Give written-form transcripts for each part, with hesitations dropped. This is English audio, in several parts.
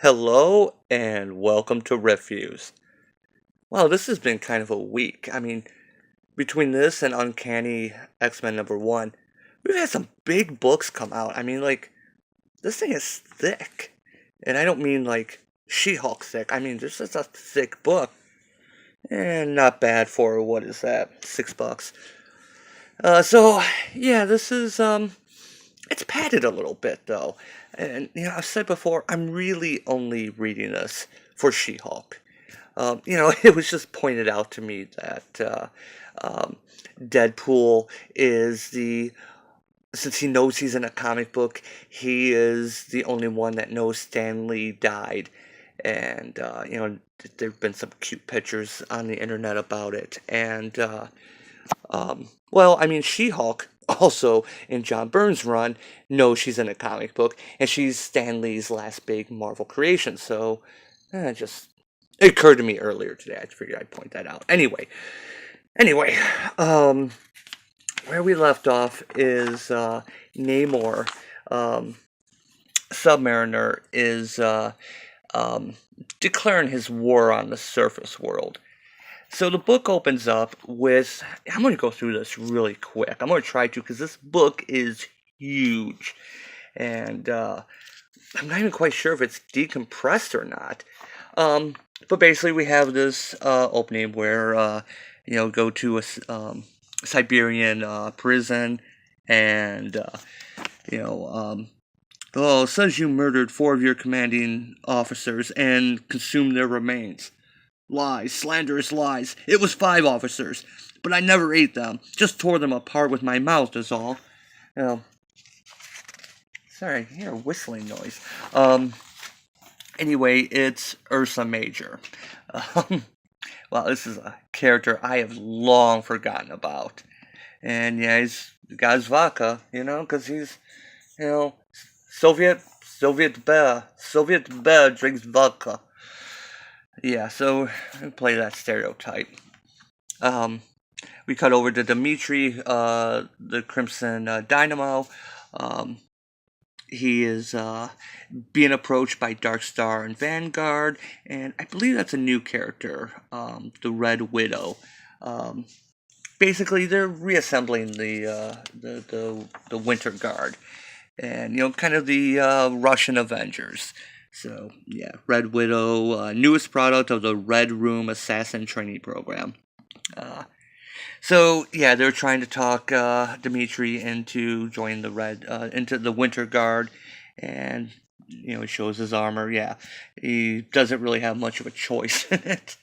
Hello and welcome to Refuse. Wow, this has been kind of a week. I mean, between this and Uncanny X-Men #1, we've had some big books come out. I mean, this thing is thick. And I don't mean like She-Hulk thick. I mean, this is a thick book. And not bad for, what is that, $6. So, yeah, this is, it's padded a little bit, though. And, I've said before, I'm really only reading this for She-Hulk. It was just pointed out to me that um, Deadpool is since he knows he's in a comic book, he is the only one that knows Stan Lee died. And, there have been some cute pictures on the internet about it. And, well, I mean, She-Hulk also in John Byrne's run knows she's in a comic book, and she's Stan Lee's last big Marvel creation. So, just it occurred to me earlier today. I figured I'd point that out. Anyway, um, where we left off is Namor, um, Submariner, is declaring his war on the surface world. So the book opens up with, I'm going to go through this really quick. I'm going to try to, because this book is huge. And I'm not even quite sure if it's decompressed or not. But basically we have this opening where, go to a Siberian prison and, oh, it says you murdered 4 of your commanding officers and consumed their remains. Lies, slanderous lies. It was 5 officers, but I never ate them. Just tore them apart with my mouth is all. Oh, sorry, I hear a whistling noise. Anyway, it's Ursa Major. Well, this is a character I have long forgotten about. And yeah, he's got his vodka, because he's, Soviet bear drinks vodka. Yeah, so play that stereotype. We cut over to Dimitri, the Crimson Dynamo. He is being approached by Darkstar and Vanguard, and I believe that's a new character, the Red Widow. Basically, they're reassembling the Winter Guard, and kind of the Russian Avengers. So, yeah, Red Widow, newest product of the Red Room Assassin Training Program. So, yeah, they're trying to talk Dimitri into joining into the Winter Guard, and, he shows his armor. Yeah, he doesn't really have much of a choice in it.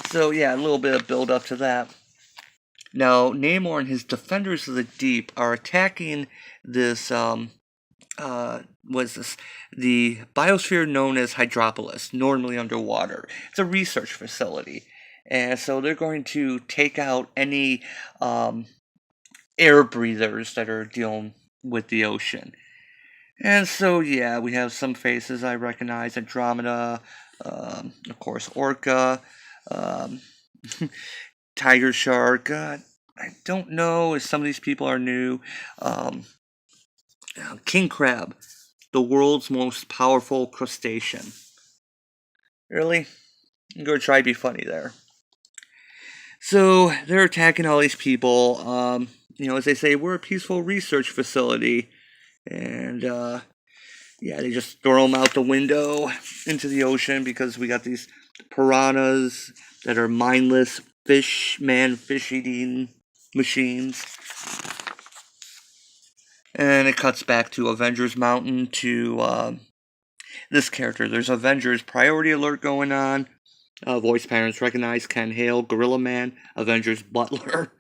So, yeah, a little bit of build up to that. Now, Namor and his Defenders of the Deep are attacking this, the biosphere known as Hydropolis, normally underwater. It's a research facility. And so they're going to take out any air breathers that are dealing with the ocean. And so, yeah, we have some faces I recognize: Andromeda, of course, Orca, um, Tiger Shark. I don't know if some of these people are new. King Crab, the world's most powerful crustacean. Really? I'm going to try to be funny there. So they're attacking all these people. As they say, we're a peaceful research facility. And, yeah, they just throw them out the window into the ocean because we got these piranhas that are mindless fish-eating machines. And it cuts back to Avengers Mountain to this character. There's Avengers Priority Alert going on. Voice patterns recognized: Ken Hale, Gorilla Man, Avengers Butler.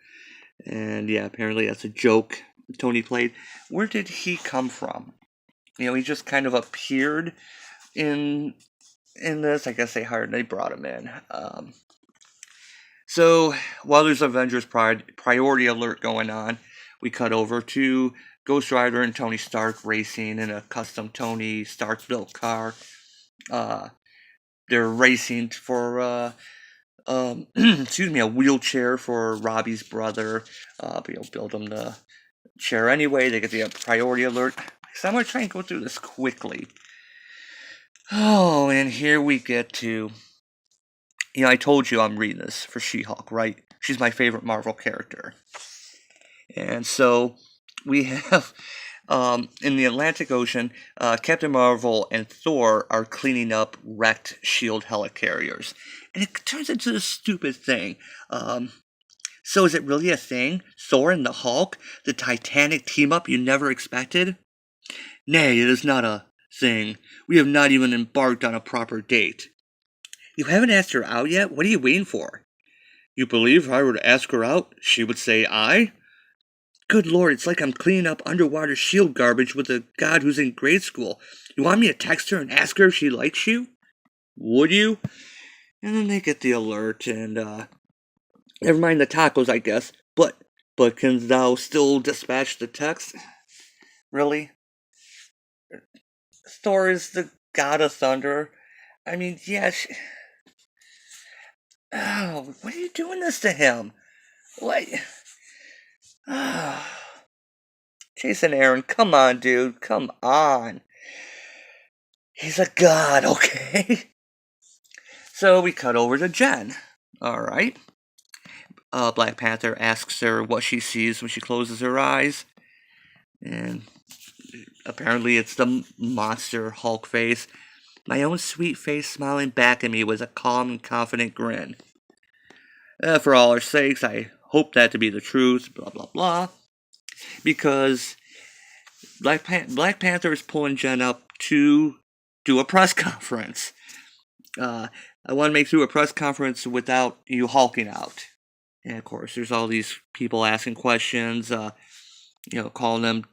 And yeah, apparently that's a joke Tony played. Where did he come from? He just kind of appeared in this. I guess they brought him in. So while there's Avengers Priority Alert going on, we cut over to Ghost Rider and Tony Stark racing in a custom Tony Stark built car. They're racing for a wheelchair for Robbie's brother. Build him the chair anyway. They get the priority alert. So I'm going to try and go through this quickly. Oh, and here we get to, I told you I'm reading this for She-Hulk, right? She's my favorite Marvel character. And so we have in the Atlantic Ocean, Captain Marvel and Thor are cleaning up wrecked SHIELD helicarriers. And it turns into this stupid thing. So is it really a thing? Thor and the Hulk? The Titanic team-up you never expected? Nay, it is not a thing. We have not even embarked on a proper date. You haven't asked her out yet? What are you waiting for? You believe if I were to ask her out, she would say aye? Good lord, it's like I'm cleaning up underwater shield garbage with a god who's in grade school. You want me to text her and ask her if she likes you? Would you? And then they get the alert and, never mind the tacos, I guess. But can thou still dispatch the text? Really? Thor is the god of thunder. I mean, yeah, oh, what are you doing this to him? What? Jason Aaron, come on, dude. Come on. He's a god, okay? So we cut over to Jen. Alright. Black Panther asks her what she sees when she closes her eyes. And apparently it's the monster Hulk face. My own sweet face smiling back at me with a calm and confident grin. For all our sakes, I hope that to be the truth, blah blah blah. Because Black Panther is pulling Jen up to do a press conference. I want to make through a press conference without you hulking out. And of course, there's all these people asking questions, calling them,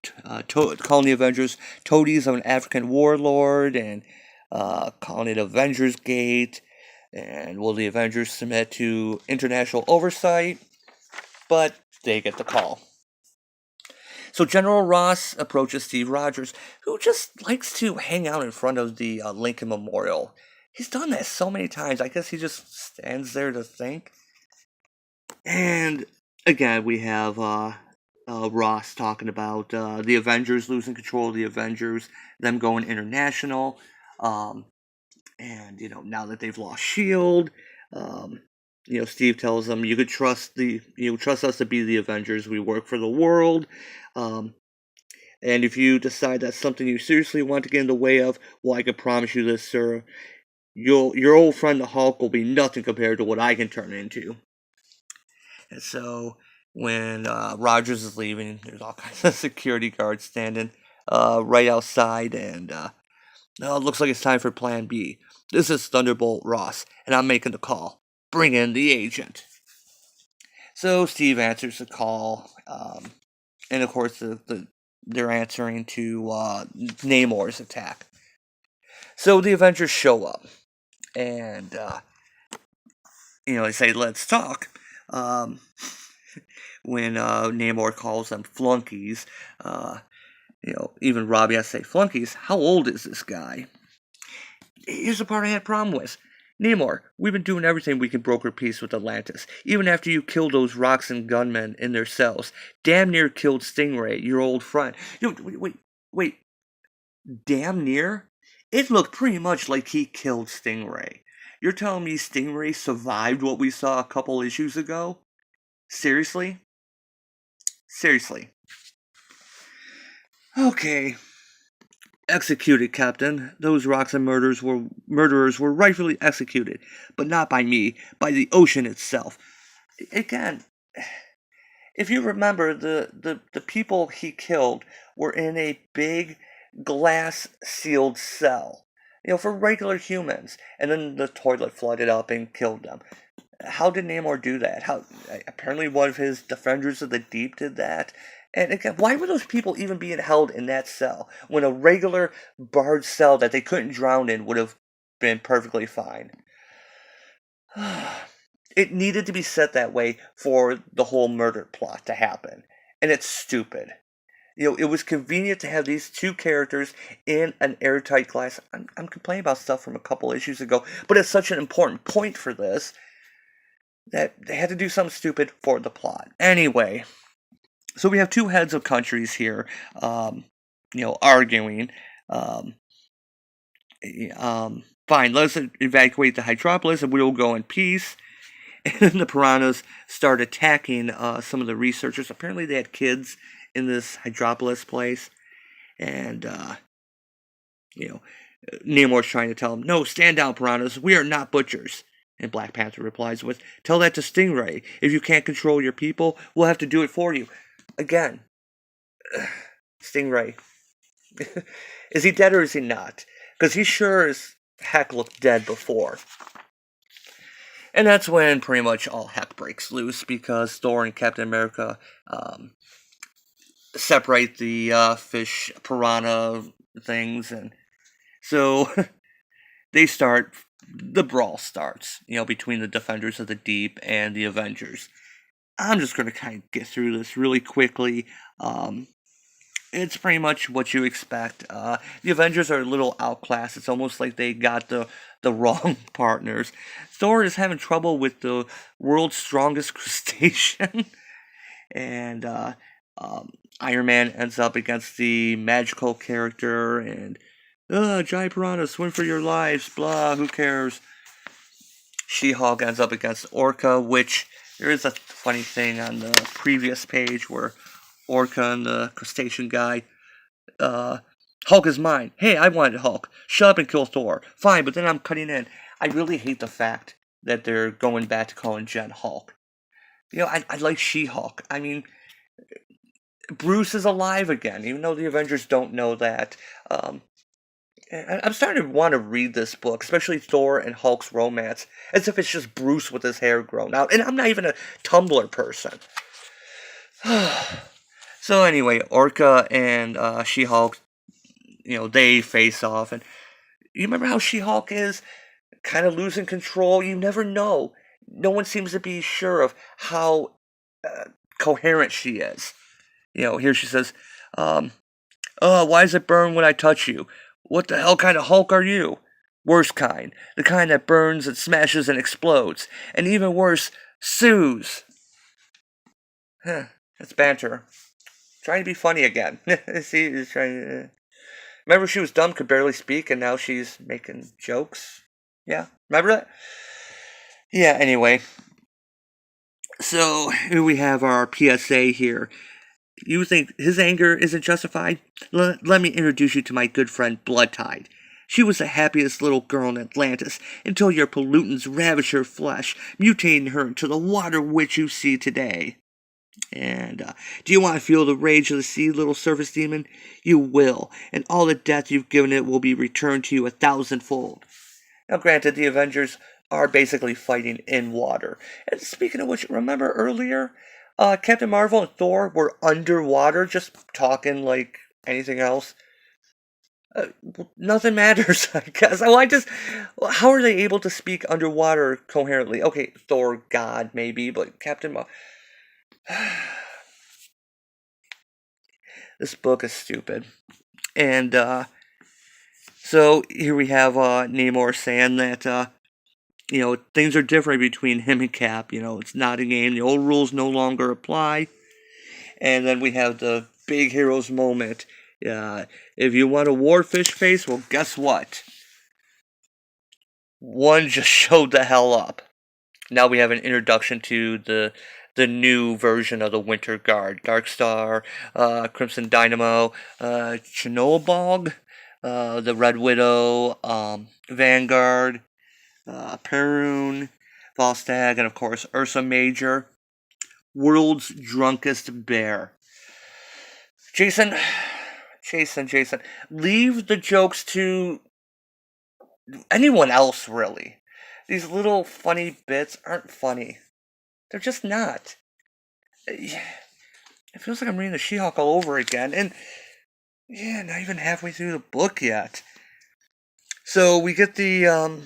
calling the Avengers toadies of an African warlord, and calling it Avengers Gate, and will the Avengers submit to international oversight? But they get the call. So General Ross approaches Steve Rogers, who just likes to hang out in front of the Lincoln Memorial. He's done that so many times. I guess he just stands there to think. And again, we have Ross talking about the Avengers losing control of the Avengers, them going international, and now that they've lost Shield, Steve tells them you could trust us to be the Avengers. We work for the world, and if you decide that's something you seriously want to get in the way of, well, I can promise you this, sir. Your old friend the Hulk will be nothing compared to what I can turn into. And so when Rogers is leaving, there's all kinds of security guards standing right outside, and it looks like it's time for Plan B. This is Thunderbolt Ross, and I'm making the call. Bring in the agent. So Steve answers the call, and of course they're answering to Namor's attack. So the Avengers show up, and they say, "Let's talk." When Namor calls them flunkies, even Robbie has to say, flunkies? How old is this guy? Here's the part I had a problem with. Namor, we've been doing everything we can broker peace with Atlantis, even after you killed those Roxxon gunmen in their cells. Damn near killed Stingray, your old friend. Wait. Damn near? It looked pretty much like he killed Stingray. You're telling me Stingray survived what we saw a couple issues ago? Seriously? Seriously. Okay. Executed, Captain. Those Roxxon murderers were rightfully executed, but not by me, by the ocean itself. Again, if you remember, the people he killed were in a big glass-sealed cell, for regular humans, and then the toilet flooded up and killed them. How did Namor do that? Apparently one of his Defenders of the Deep did that. And again, why were those people even being held in that cell when a regular barred cell that they couldn't drown in would have been perfectly fine? It needed to be set that way for the whole murder plot to happen. And it's stupid. It was convenient to have these two characters in an airtight glass. I'm complaining about stuff from a couple issues ago, but it's such an important point for this that they had to do something stupid for the plot. Anyway, so we have two heads of countries here, arguing. Fine, let's evacuate the Hydropolis and we'll go in peace. And then the piranhas start attacking some of the researchers. Apparently, they had kids in this Hydropolis place, and you know, Namor's trying to tell them, "No, stand down, piranhas. We are not butchers." And Black Panther replies with, "Tell that to Stingray. If you can't control your people, we'll have to do it for you." Again, Stingray. Is he dead or is he not? Because he sure as heck looked dead before. And that's when pretty much all heck breaks loose because Thor and Captain America separate the fish piranha things, and so the brawl starts, between the Defenders of the Deep and the Avengers. I'm just going to kind of get through this really quickly. It's pretty much what you expect. The Avengers are a little outclassed. It's almost like they got the wrong partners. Thor is having trouble with the world's strongest crustacean, and Iron Man ends up against the magical character, and giant piranha, swim for your lives, blah, who cares? She-Hulk ends up against Orca, which there is a funny thing on the previous page where Orca and the crustacean guy, Hulk is mine. Hey, I wanted Hulk. Shut up and kill Thor. Fine, but then I'm cutting in. I really hate the fact that they're going back to calling Jen Hulk. I like She-Hulk. I mean, Bruce is alive again, even though the Avengers don't know that. I'm starting to want to read this book, especially Thor and Hulk's romance, as if it's just Bruce with his hair grown out. And I'm not even a Tumblr person. So anyway, Orca and She-Hulk, they face off. And you remember how She-Hulk is? Kind of losing control. You never know. No one seems to be sure of how coherent she is. Here she says, why does it burn when I touch you? What the hell kind of Hulk are you? Worst kind. The kind that burns and smashes and explodes. And even worse, sues. That's banter. Trying to be funny again. See, he's trying to... Remember she was dumb, could barely speak, and now she's making jokes? Yeah, remember that? Yeah, anyway. So, here we have our PSA here. You think his anger isn't justified? Let me introduce you to my good friend Bloodtide. She was the happiest little girl in Atlantis until your pollutants ravaged her flesh, mutating her into the water witch you see today. And do you want to feel the rage of the sea, little surface demon? You will, and all the death you've given it will be returned to you 1,000-fold. Now, granted, the Avengers are basically fighting in water. And speaking of which, remember earlier, Captain Marvel and Thor were underwater, just talking like anything else. Nothing matters, I guess. How are they able to speak underwater coherently? Okay, Thor, God, maybe, but Captain Marvel... This book is stupid. And, so here we have, Namor saying that, things are different between him and Cap. It's not a game. The old rules no longer apply. And then we have the big heroes moment. If you want a warfish face, well, guess what? One just showed the hell up. Now we have an introduction to the new version of the Winter Guard. Darkstar, Crimson Dynamo, Chinolbog, the Red Widow, Vanguard, Perun, Volstagg, and of course Ursa Major. World's drunkest bear. Jason, leave the jokes to anyone else, really. These little funny bits aren't funny. They're just not. It feels like I'm reading the She-Hulk all over again, and not even halfway through the book yet. So we get the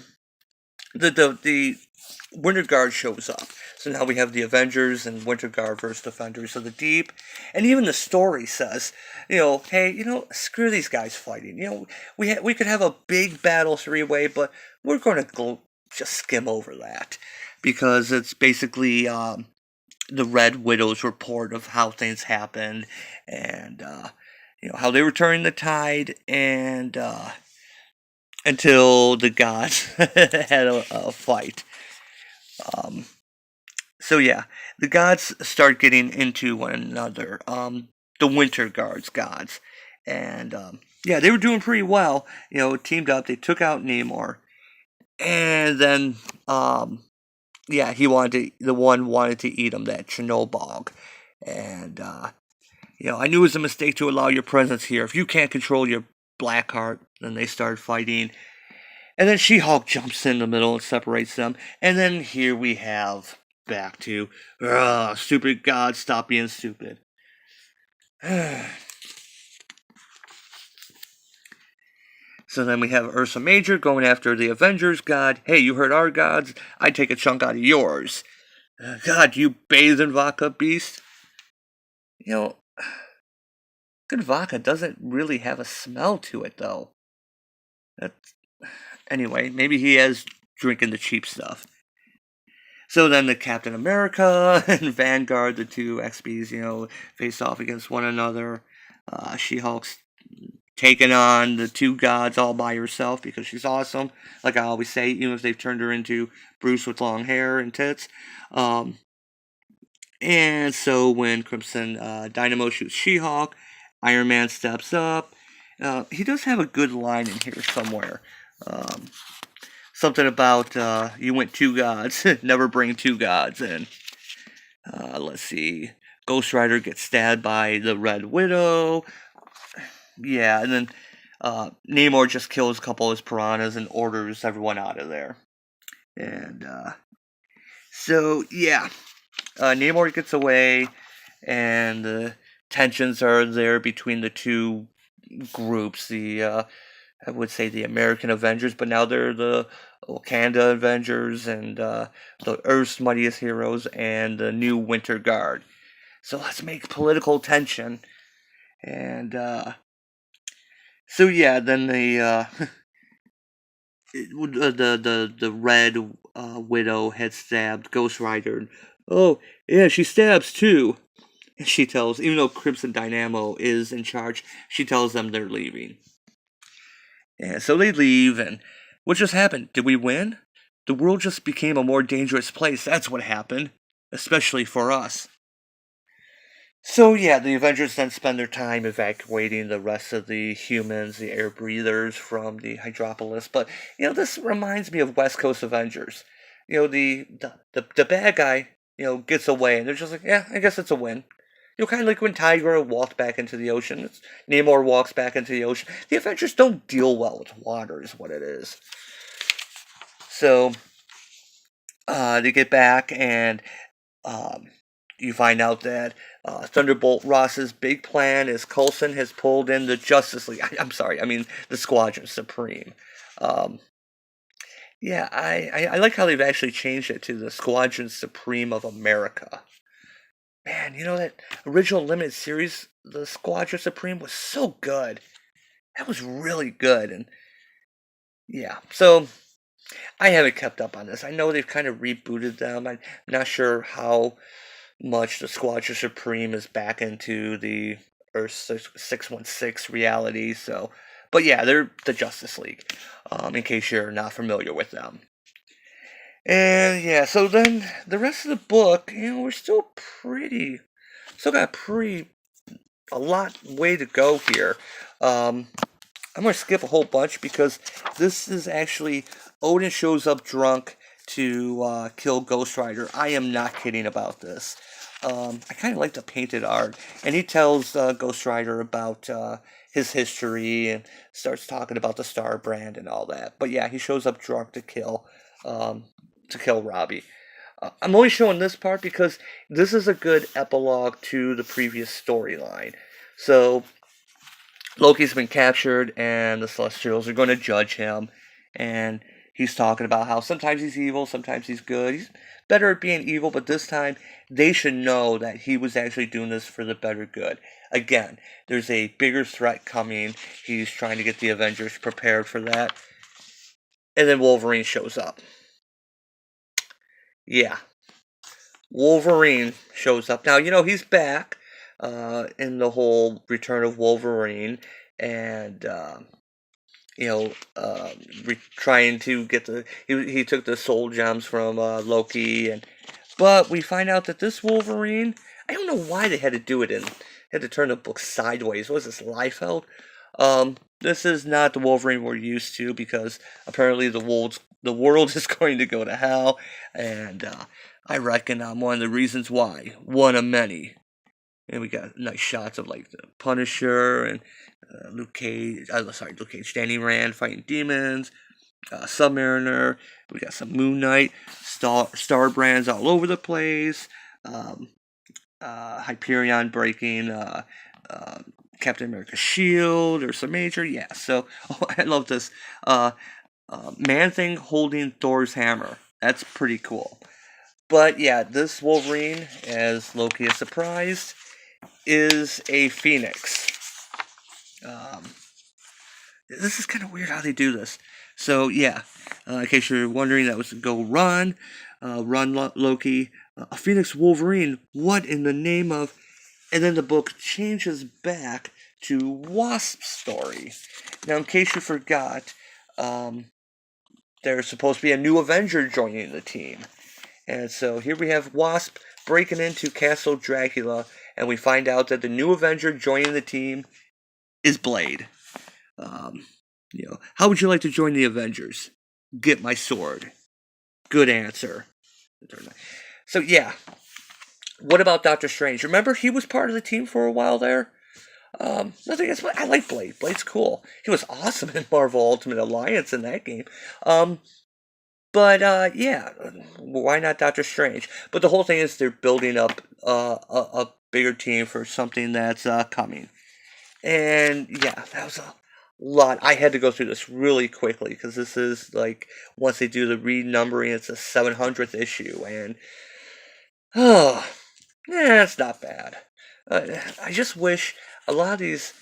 Winter Guard shows up. So now we have the Avengers and Winter Guard versus Defenders of the Deep. And even the story says, hey, screw these guys fighting. We could have a big battle 3-way, but we're going to go just skim over that. Because it's basically the Red Widow's report of how things happened. And, how they were turning the tide. And, until the gods had a fight. Um, so yeah, the gods start getting into one another. The Winter Guards gods, and yeah, they were doing pretty well. Teamed up. They took out Namor, and then yeah, the one wanted to eat him, that Chernobyl, and I knew it was a mistake to allow your presence here. If you can't control your Blackheart, then they start fighting. And then She-Hulk jumps in the middle and separates them. And then here we have back to, stupid God, stop being stupid. So then we have Ursa Major going after the Avengers God. Hey, you hurt our gods, I'd take a chunk out of yours. God, you bathe in vodka, beast. You know, good vodka doesn't really have a smell to it, though. That's, anyway, maybe he is drinking the cheap stuff. So then the Captain America and Vanguard, the two XBs, face off against one another. She-Hulk's taking on the two gods all by herself because she's awesome. Like I always say, even if they've turned her into Bruce with long hair and tits. And so when Crimson Dynamo shoots She-Hulk, Iron Man steps up. He does have a good line in here somewhere. Something about you went two gods, never bring two gods in. Let's see. Ghost Rider gets stabbed by the Red Widow. Yeah, and then Namor just kills a couple of his piranhas and orders everyone out of there. And so, yeah. Namor gets away, and the tensions are there between the two groups. I would say the American Avengers, but now they're the Wakanda Avengers and the Earth's Mightiest Heroes and the new Winter Guard. So let's make political tension. And so yeah, then the Red Widow had stabbed Ghost Rider. Oh yeah, she stabs too. And she tells, even though Crimson Dynamo is in charge, she tells them they're leaving. And so they leave, and what just happened? Did we win? The world just became a more dangerous place. That's what happened. Especially for us. So yeah, the Avengers then spend their time evacuating the rest of the humans, the air breathers from the Hydropolis. But this reminds me of West Coast Avengers. The bad guy, gets away, and they're just like, yeah, I guess it's a win. Kind of like when Tiger walked back into the ocean. Namor walks back into the ocean. The Avengers don't deal well with water, is what it is. So, they get back, and you find out that Thunderbolt Ross's big plan is Coulson has pulled in the Justice League. I'm sorry, I mean the Squadron Supreme. Yeah, I like how they've actually changed it to the Squadron Supreme of America. Man, that original limited series, the Squadron Supreme, was so good. That was really good, and yeah. So I haven't kept up on this. I know they've kind of rebooted them. I'm not sure how much the Squadron Supreme is back into the Earth 616 reality. So, but yeah, they're the Justice League. In case you're not familiar with them. And yeah, so then the rest of the book, we're still got a lot way to go here. I'm gonna skip a whole bunch because this is actually Odin shows up drunk to kill Ghost Rider. I am not kidding about this. I kind of like the painted art, and he tells Ghost Rider about his history and starts talking about the Star Brand and all that. But yeah, he shows up drunk to kill Robbie. I'm only showing this part because this is a good epilogue to the previous storyline. So, Loki's been captured, and the Celestials are going to judge him. And he's talking about how sometimes he's evil, sometimes he's good. He's better at being evil, but this time they should know that he was actually doing this for the better good. Again, there's a bigger threat coming. He's trying to get the Avengers prepared for that. And then Wolverine shows up. Yeah. Wolverine shows up. Now, he's back in the whole Return of Wolverine. And you know, trying to get he took the soul gems from Loki, but we find out that this Wolverine, I don't know why they had to do it had to turn the book sideways. What was this, Liefeld? This is not the Wolverine we're used to, because apparently the world is going to go to hell, and I reckon I'm one of the reasons why, one of many. And we got nice shots of like the Punisher and Luke Cage. Luke Cage, Danny Rand fighting demons. Submariner. We got some Moon Knight, Star Brands all over the place. Hyperion breaking Captain America's shield or some major. Yeah, so I love this. Man Thing holding Thor's hammer. That's pretty cool. But yeah, this Wolverine, as Loki is surprised, is a phoenix. This is kind of weird how they do this. So yeah, in case you're wondering, that was Go Run, Loki, a Phoenix Wolverine. What in the name of? And then the book changes back to Wasp's story. Now, in case you forgot, there's supposed to be a new Avenger joining the team, and so here we have Wasp breaking into Castle Dracula, and we find out that the new Avenger joining the team is Blade. How would you like to join the Avengers? Get my sword. Good answer. So yeah, what about Doctor Strange? Remember, he was part of the team for a while there. Nothing against I like Blade. Blade's cool. He was awesome in Marvel Ultimate Alliance in that game. But yeah, why not Doctor Strange? But the whole thing is they're building up a bigger team for something that's coming. And yeah, that was a lot. I had to go through this really quickly because this is like, once they do the renumbering, it's a 700th issue, and yeah, it's not bad. I just wish a lot of these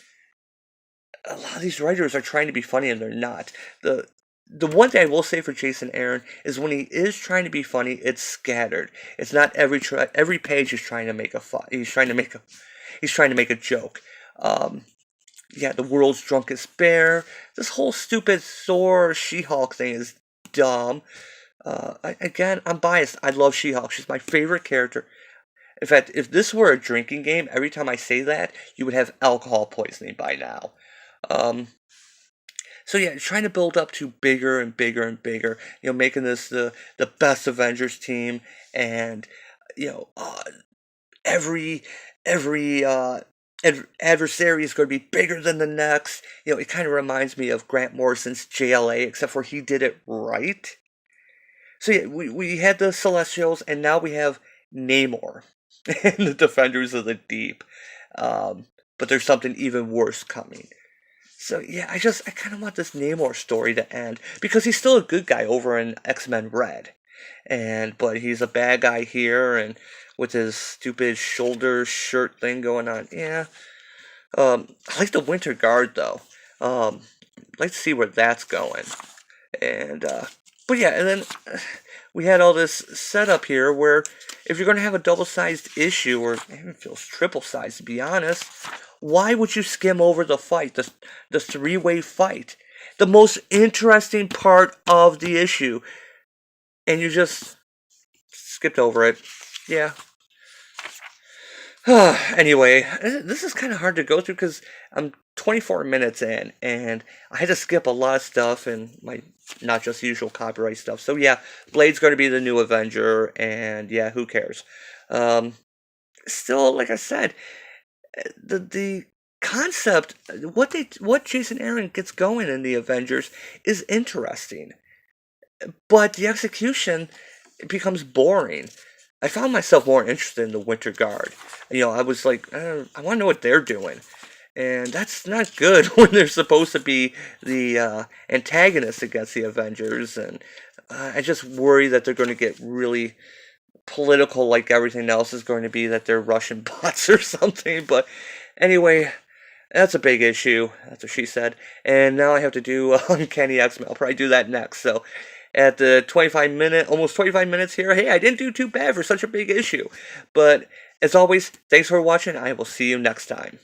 writers are trying to be funny and they're not. The one thing I will say for Jason Aaron is when he is trying to be funny, it's scattered. It's not every page is trying to make he's trying to make a joke. Yeah, the world's drunkest bear. This whole stupid Thor She-Hulk thing is dumb. I'm biased. I love She-Hulk. She's my favorite character. In fact, if this were a drinking game, every time I say that, you would have alcohol poisoning by now. So yeah, trying to build up to bigger and bigger and bigger. Making this the best Avengers team, and every adversary is going to be bigger than the next. It kind of reminds me of Grant Morrison's JLA, except for he did it right. So yeah, we had the Celestials, and now we have Namor and the Defenders of the Deep. But there's something even worse coming. So yeah, I kind of want this Namor story to end, because he's still a good guy over in X-Men Red, but he's a bad guy here, and with his stupid shoulder shirt thing going on. Yeah, I like the Winter Guard though. I'd like to see where that's going, but yeah, and then we had all this setup here where if you're going to have a double-sized issue, or even feels triple-sized to be honest, why would you skim over the fight, the three-way fight, the most interesting part of the issue, and you just skipped over it? Yeah. Anyway, this is kind of hard to go through because I'm 24 minutes in, and I had to skip a lot of stuff, and my not just usual copyright stuff. So yeah, Blade's going to be the new Avenger, and yeah, who cares? Still, like I said, the concept, what Jason Aaron gets going in the Avengers is interesting, but the execution, it becomes boring. I found myself more interested in the Winter Guard. I was like, I want to know what they're doing. And that's not good when they're supposed to be the antagonists against the Avengers. And I just worry that they're going to get really political, like everything else is going to be, that they're Russian bots or something. But anyway, that's a big issue. That's what she said. And now I have to do Uncanny X-Men. I'll probably do that next. So at the almost 25 minutes here, hey, I didn't do too bad for such a big issue. But as always, thanks for watching. I will see you next time.